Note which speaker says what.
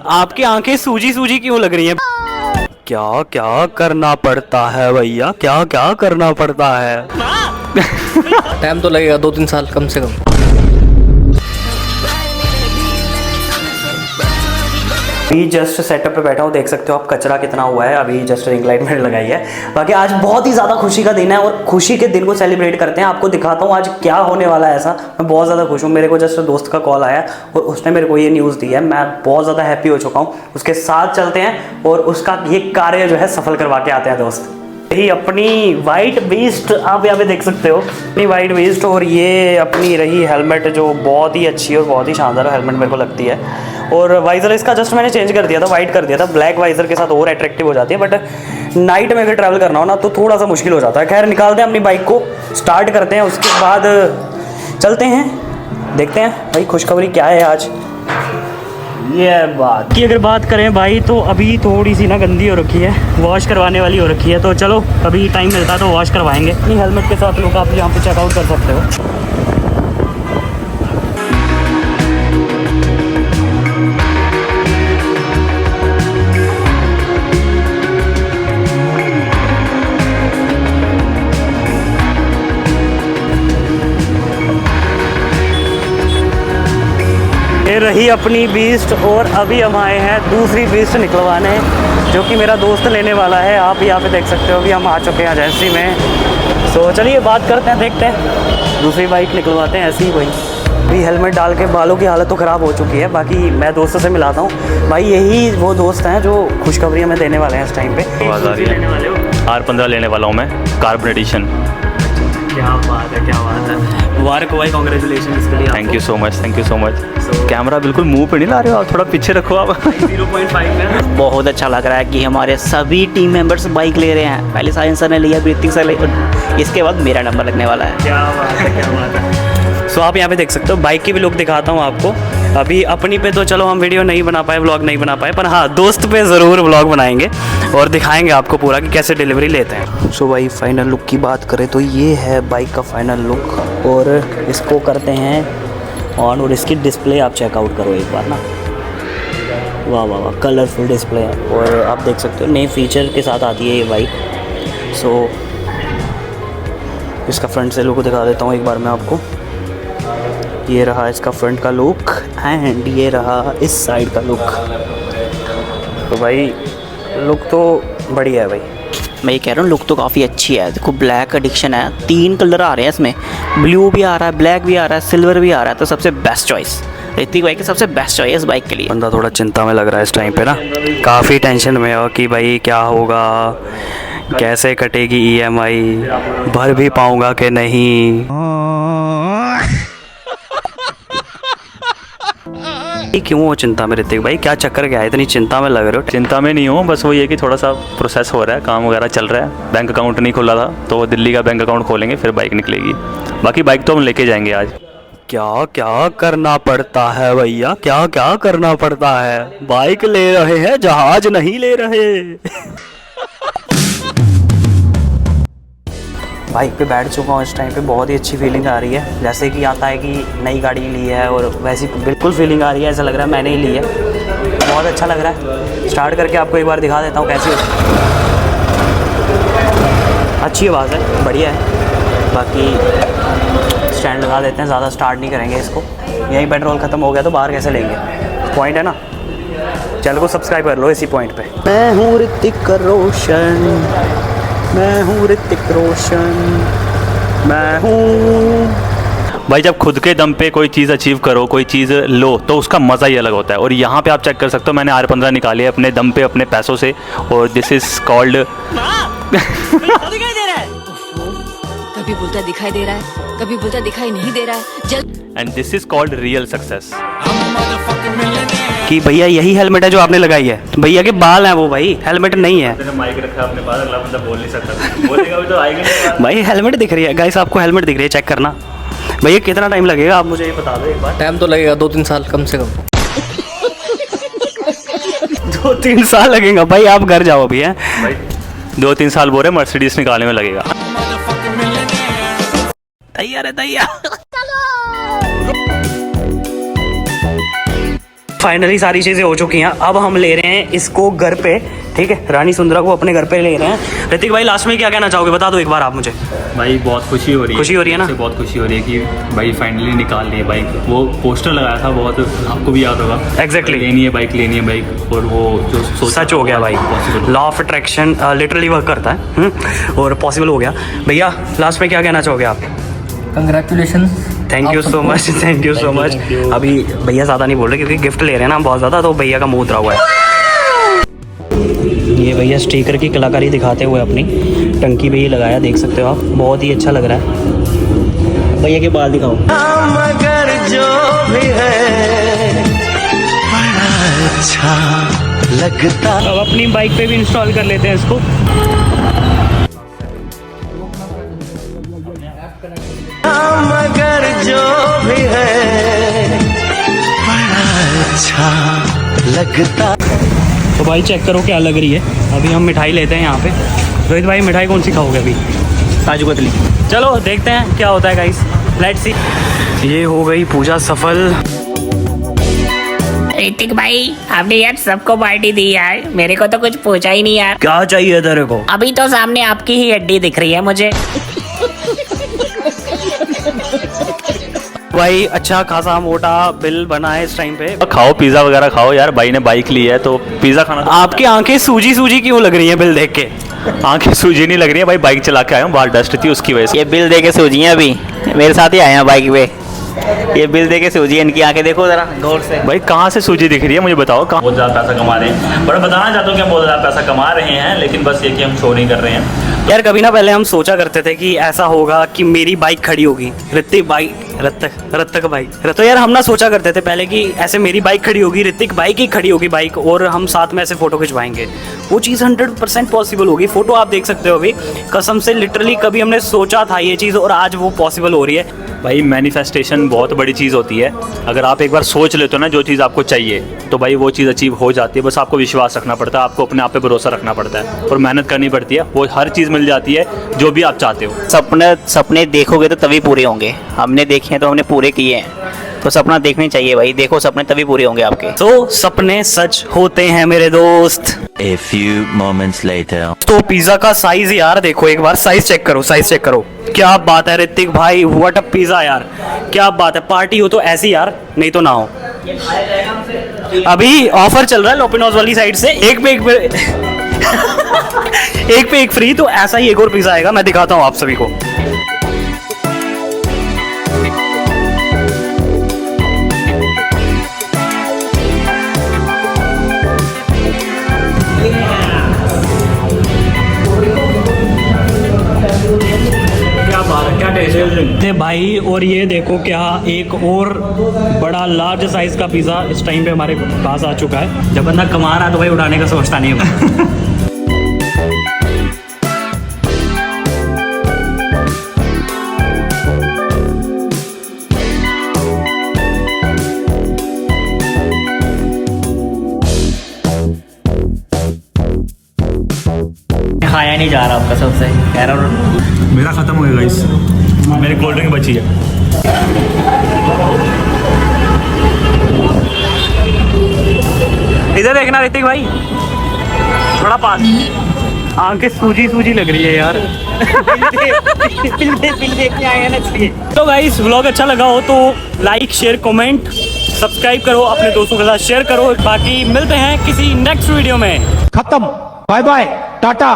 Speaker 1: आपकी आंखें सूजी सूजी क्यों लग रही हैं? क्या क्या करना पड़ता है भैया, क्या क्या करना पड़ता है?
Speaker 2: टाइम तो लगेगा 2-3 साल कम से कम।
Speaker 1: अभी जस्ट सेटअप पे बैठा हूँ, देख सकते हो आप कचरा कितना हुआ है। अभी जस्ट रिंग लाइट मैंने लगाई है। बाकी आज बहुत ही ज़्यादा खुशी का दिन है और खुशी के दिन को सेलिब्रेट करते हैं। आपको दिखाता हूँ आज क्या होने वाला है। ऐसा मैं बहुत ज़्यादा खुश हूँ। मेरे को जस्ट दोस्त का कॉल आया और उसने मेरे को ये न्यूज़ दी है। मैं बहुत ज़्यादा हैप्पी हो चुका हूँ। उसके साथ चलते हैं और उसका ये कार्य जो है सफल करवा के आते हैं दोस्त। यही अपनी वाइट बीस्ट आप यहाँ पे देख सकते हो, अपनी वाइट बीस्ट। और ये अपनी रही हेलमेट जो बहुत ही अच्छी और बहुत ही शानदार हेलमेट मेरे को लगती है। और वाइज़र इसका जस्ट मैंने चेंज कर दिया था, वाइट कर दिया था। ब्लैक वाइज़र के साथ और अट्रैक्टिव हो जाती है, बट नाइट में अगर ट्रैवल करना हो ना तो थोड़ा सा मुश्किल हो जाता है। खैर निकालते हैं अपनी बाइक को, स्टार्ट करते हैं, उसके बाद चलते हैं, देखते हैं भाई खुशखबरी क्या है आज। ये बात की अगर बात करें भाई तो अभी थोड़ी सी ना गंदी हो रखी है, वॉश करवाने वाली हो रखी है। तो चलो कभी टाइम मिलता है तो वॉश करवाएंगे। अपनी हेलमेट के साथ लोग आप यहाँ पे चेकआउट कर सकते हो। ये रही अपनी बीस्ट और अभी हम आए हैं दूसरी बीस्ट निकलवाने, जो कि मेरा दोस्त लेने वाला है। आप यहाँ पे देख सकते हो अभी हम आ चुके हैं एजेंसी में। तो चलिए बात करते हैं, देखते हैं दूसरी बाइक निकलवाते हैं ऐसी ही कोई। अभी हेलमेट डाल के बालों की हालत तो ख़राब हो चुकी है। बाकी मैं दोस्तों से मिलाता हूँ भाई, यही वो दोस्त हैं जो खुशखबरी हमें देने वाले हैं इस टाइम पे।
Speaker 3: आवाज़ आ रही है।
Speaker 1: लेने वाले हो?
Speaker 3: R15 लेने वाला हूँ मैं, कार्बन एडिशन।
Speaker 1: क्या बात है, क्या बात है। मुबारक हो भाई, कॉन्ग्रेचुलेशन इसके लिए।
Speaker 3: Thank you so much, thank you so much. Camera बिल्कुल मुंह पे नहीं ला रहे हो आप, थोड़ा पीछे रखो आप।
Speaker 1: 0.5 में
Speaker 4: बहुत अच्छा लग रहा है कि हमारे सभी टीम मेंबर्स बाइक ले रहे हैं। पहले साहिल सर ने लिया, ऋतिक सर लिया, इसके बाद मेरा नंबर लगने वाला है।
Speaker 1: क्या बात है, क्या बात है। सो आप यहाँ पे देख सकते हो, बाइक की भी लुक दिखाता हूँ आपको। अभी अपनी पे तो चलो हम वीडियो नहीं बना पाए, व्लॉग नहीं बना पाए, पर हाँ दोस्त पे ज़रूर व्लॉग बनाएंगे और दिखाएंगे आपको पूरा कि कैसे डिलीवरी लेते हैं। सो भाई फाइनल लुक की बात करें तो ये है बाइक का फाइनल लुक। और इसको करते हैं ऑन और इसकी डिस्प्ले आप चेकआउट करो एक बार ना। वाह वाह वाह, कलरफुल डिस्प्ले है। और आप देख सकते हो नए फीचर के साथ आती है ये बाइक। सो इसका फ्रंट से लुक दिखा देता हूँ एक बार मैं आपको। ये रहा इसका फ्रंट का लुक एंड ये रहा इस साइड का लुक। तो भाई लुक तो बढ़िया है भाई।
Speaker 4: मैं ये कह रहा हूँ लुक तो काफ़ी अच्छी है। देखो ब्लैक एडिक्शन है, 3 कलर आ रहे हैं इसमें, ब्लू भी आ रहा है, ब्लैक भी आ रहा है, सिल्वर भी आ रहा है। तो सबसे बेस्ट चॉइस ऋतिक भाई की, सबसे बेस्ट चॉइस इस बाइक के लिए।
Speaker 1: बंदा थोड़ा चिंता में लग रहा है इस टाइम पे ना, काफ़ी टेंशन में हो कि भाई क्या होगा, कैसे कटेगी EMI, भर भी पाऊँगा कि नहीं। क्यों हो चिंता में ऋतिक भाई, क्या चक्कर क्या है, इतनी चिंता में लग रहे हो?
Speaker 3: चिंता में नहीं हूँ, बस वो ये कि थोड़ा सा प्रोसेस हो रहा है, काम वगैरह चल रहा है। बैंक अकाउंट नहीं खोला था तो दिल्ली का बैंक अकाउंट खोलेंगे फिर बाइक निकलेगी। बाकी बाइक तो हम लेके जाएंगे आज।
Speaker 1: क्या क्या करना पड़ता है भैया, क्या क्या करना पड़ता है। बाइक ले रहे हैं, जहाज नहीं ले रहे। बाइक पे बैठ चुका हूँ इस टाइम पे, बहुत ही अच्छी फीलिंग आ रही है। जैसे कि आता है कि नई गाड़ी ली है और वैसी बिल्कुल फीलिंग आ रही है, ऐसा लग रहा है मैंने ही ली है। बहुत अच्छा लग रहा है। स्टार्ट करके आपको एक बार दिखा देता हूँ कैसी है। अच्छी आवाज़ है, बढ़िया है। बाकी स्टैंड लगा देते हैं, ज़्यादा स्टार्ट नहीं करेंगे इसको। यहीं पेट्रोल ख़त्म हो गया तो बाहर कैसे लेंगे, पॉइंट है ना। चैनल को सब्सक्राइब कर लो इसी पॉइंट पे। मैं हूँ ऋतिक रोशन, मैं हूँ ऋतिक रोशन, मैं हूँ।
Speaker 3: भाई जब खुद के दम पे कोई चीज़ अचीव करो, कोई चीज़ लो, तो उसका मज़ा ही अलग होता है। और यहाँ पे आप चेक कर सकते हो, मैंने R15 निकाली है अपने दम पे, अपने पैसों से। और दिस इज़ कॉल्ड
Speaker 5: कभी बोलता दिखाई दे रहा है, कभी बोलता दिखाई नहीं दे रहा है।
Speaker 3: And this is called real success.
Speaker 1: कि भैया यही हेलमेट है जो आपने लगाई है? भैया के बाल हैं वो भाई, हेलमेट नहीं है।
Speaker 3: माइक रखा अपने पास, अगला बंदा बोल नहीं सकता, बोलेगा भी तो आएगा नहीं।
Speaker 1: भाई हेलमेट दिख रही है गाइस, आपको हेलमेट दिख रही है, चेक करना। भैया कितना टाइम लगेगा आप मुझे ये बता दो एक बार।
Speaker 2: टाइम तो लगेगा 2-3 साल कम से कम।
Speaker 1: 2-3 साल लगेगा भाई, आप घर जाओ अभी है
Speaker 3: भाई 2-3 साल बोल रहे, मर्सिडीज निकालने में लगेगा।
Speaker 1: तैयार है, तैयार। फाइनली सारी चीज़ें हो चुकी हैं। अब हम ले रहे हैं इसको घर पे, ठीक है, रानी सुंदरा को अपने घर पे ले रहे हैं। ऋतिक भाई लास्ट में क्या कहना चाहोगे, बता दो एक बार आप मुझे।
Speaker 3: भाई बहुत खुशी हो रही है,
Speaker 1: खुशी हो रही है ना?
Speaker 3: बहुत खुशी हो रही है कि भाई फाइनली निकाल लिए बाइक। वो पोस्टर लगाया था बहुत, आपको भी याद होगा।
Speaker 1: Exactly.
Speaker 3: लेनी है बाइक, और वो जो
Speaker 1: सच हो गया भाई, law of attraction literally work करता है और पॉसिबल हो गया। भैया लास्ट में क्या कहना चाहोगे आप?
Speaker 2: Congratulation.
Speaker 1: Thank you so much, thank you so much. अभी भैया ज़्यादा नहीं बोल रहे क्योंकि गिफ्ट ले रहे हैं ना हम बहुत ज़्यादा, तो भैया का मुंह उतरा हुआ है। ये भैया स्टिकर की कलाकारी दिखाते हुए अपनी टंकी पे ही लगाया, देख सकते हो आप, बहुत ही अच्छा लग रहा है। भैया के बाल दिखाओ।
Speaker 6: मगर जो भी है बड़ा अच्छा लगता।
Speaker 1: अब अपनी बाइक पे भी इंस्टॉल कर लेते हैं इसको।
Speaker 6: मगर जो भी है बड़ा अच्छा लगता।
Speaker 1: तो भाई चेक करो क्या लग रही है। अभी हम मिठाई लेते हैं यहाँ पे। रोहित भाई मिठाई कौन सी खाओगे अभी?
Speaker 4: काजू कतली।
Speaker 1: चलो देखते हैं क्या होता है गाइस, लेट्स सी। ये हो गई पूजा सफल।
Speaker 7: ऋतिक भाई आपने यार सबको पार्टी दी यार, मेरे को तो कुछ पूछा ही नहीं यार।
Speaker 1: क्या चाहिए तेरे को?
Speaker 7: अभी तो सामने आपकी ही हड्डी दिख रही है मुझे।
Speaker 1: भाई अच्छा खासा मोटा बिल बना है इस टाइम पे।
Speaker 3: खाओ पिज़्ज़ा वगैरह खाओ यार, भाई ने बाइक ली है तो पिज़्ज़ा खाना।
Speaker 1: आपकी आंखें सूजी सूजी क्यों लग रही हैं बिल देख के?
Speaker 3: आंखें सूजी नहीं लग रही है भाई, बाइक चला के आया हूँ, बाहर डस्ट थी उसकी वजह से।
Speaker 4: ये बिल दे के सूझी है, अभी मेरे साथ ही आए हैं बाइक पे। ये बिल दे के सूझी है, इनकी आंखें देखो जरा गौर से।
Speaker 3: भाई कहाँ से सूजी दिख रही है मुझे बताओ? कहाँ बहुत ज़्यादा पैसा कमा रहे हैं, पर बताना चाहता हूँ कि हम बहुत ज़्यादा पैसा कमा रहे हैं, लेकिन बस ये कि हम शो नहीं कर रहे हैं।
Speaker 1: यार कभी ना पहले हम सोचा करते थे कि ऐसा होगा कि मेरी बाइक खड़ी होगी, ऋतिक बाइक। तो यार हम ना सोचा करते थे पहले कि ऐसे मेरी बाइक खड़ी होगी, ऋतिक बाइक ही खड़ी होगी बाइक, और हम साथ में ऐसे फोटो खिंचवाएंगे। वो चीज़ 100% पॉसिबल होगी। फोटो आप देख सकते हो अभी, कसम से लिटरली कभी हमने सोचा था ये चीज़ और आज वो पॉसिबल हो रही है।
Speaker 3: भाई मैनिफेस्टेशन बहुत बड़ी चीज़ होती है। अगर आप एक बार सोच लेते हो ना जो चीज़ आपको चाहिए, तो भाई वो चीज़ अचीव हो जाती है। बस आपको विश्वास रखना पड़ता है, आपको अपने आप पे भरोसा रखना पड़ता है और मेहनत करनी पड़ती है। वो हर चीज़ मिल जाती है जो भी आप चाहते हो।
Speaker 4: सपने देखोगे तो तभी पूरे होंगे। हमने देखे हैं तो हमने पूरे किए हैं, तो सपना देखने चाहिए भाई। देखो सपने तभी पूरे होंगे आपके।
Speaker 1: तो सपने सच होते हैं मेरे दोस्त।
Speaker 6: A few moments later.
Speaker 1: तो पिज्जा का साइज यार देखो, एक बार साइज चेक करो। क्या बात है ऋतिक भाई, व्हाट अ पिज्जा यार, क्या बात है। पार्टी हो तो ऐसी यार, नहीं तो ना हो। अभी ऑफर चल रहा है लोपिनोज वाली साइड से, एक पे एक फ्री। तो ऐसा ही एक और पिज्जा आएगा, मैं दिखाता हूँ आप सभी को। क्या भाई, और ये देखो क्या एक और बड़ा लार्ज साइज का पिज़्ज़ा इस टाइम पे हमारे पास आ चुका है। जब बंदा कमा रहा है तो भाई उड़ाने का सोचता नहीं होगा।
Speaker 4: खाया नहीं जा रहा आपका सबसे कह रहा हूँ।
Speaker 3: मेरा ख़त्म हो गया इस, मेरी कोल्ड ड्रिंक बची है।
Speaker 1: इधर देखना ऋतिक भाई, थोड़ा पास। आंखें सूजी लग रही है यार। बिल देखने आए हैं ना। तो गाइस व्लॉग अच्छा लगा हो तो लाइक शेयर कमेंट सब्सक्राइब करो, अपने दोस्तों के साथ शेयर करो। बाकी मिलते हैं किसी नेक्स्ट वीडियो में।
Speaker 8: खत्म, बाय बाय, टाटा।